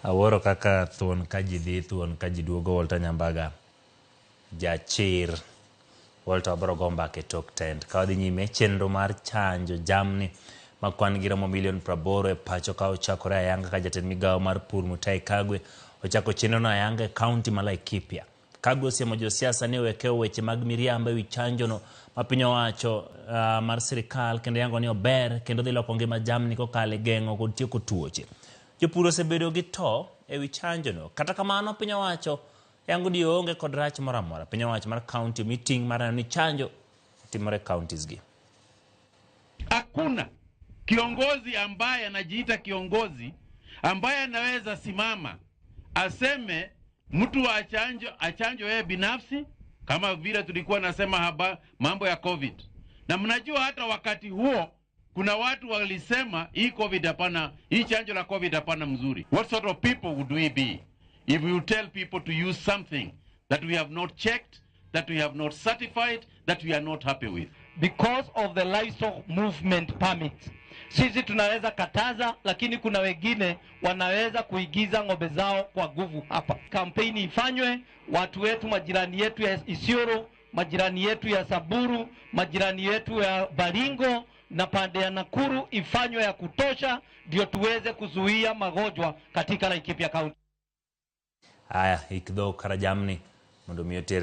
Aworo kaka thuon kajidhi thuon kajiduogo Walter Nyambaga jachir Walter bro gomba ke tok tent kawadhi nyime chenro mar chanjo jamni makwan giromo milion 80 e pacho ka ochakore Ayanga ka jatend migawo mar pur Mutahi Kagwe ochako chenro no Ayanga county ma Laikipia. Kagwe osiemo josiasa ni owekeo weche mag miriambo ewi chanjo no ma piny owacho mar sirikal kendo yango ni ober kendo dhi loko ngima jamni kokalo e geng'o kod tieko tuoche. Jopur osebedo gi to ewi chanjo no. Kata kamano piny owacho yango ni onge kod rach moro amora. Piny owacho mar county meeting mar ni chanjo timore counties gi. Hakuna kiongozi ambaye anajiita kiongozi ambaye anaweza simama aseme mtu wa achanjo yeye binafsi kama vile tulikuwa nasema mambo ya COVID. Na mnajua hata wakati huo kuna watu walisema hii COVID hapana, hii chanjo la COVID hapana mzuri. What sort of people would we be if we would tell people to use something that we have not checked, that we have not certified, that we are not happy with? Because of the livestock movement permit. Sisi tunaweza kataza, lakini kuna wengine wanaweza kuigiza ng'ombe zao kwa nguvu hapa. Kampeni ifanywe, watu wetu, majirani yetu ya Isiolo, majirani yetu ya Samburu, majirani yetu ya Baringo na pande ya Nakuru ifanywe ya kutosha ndio tuweze kuzuia magonjwa katika Laikipia County. Aya, ikidho karajamni mondo miyotere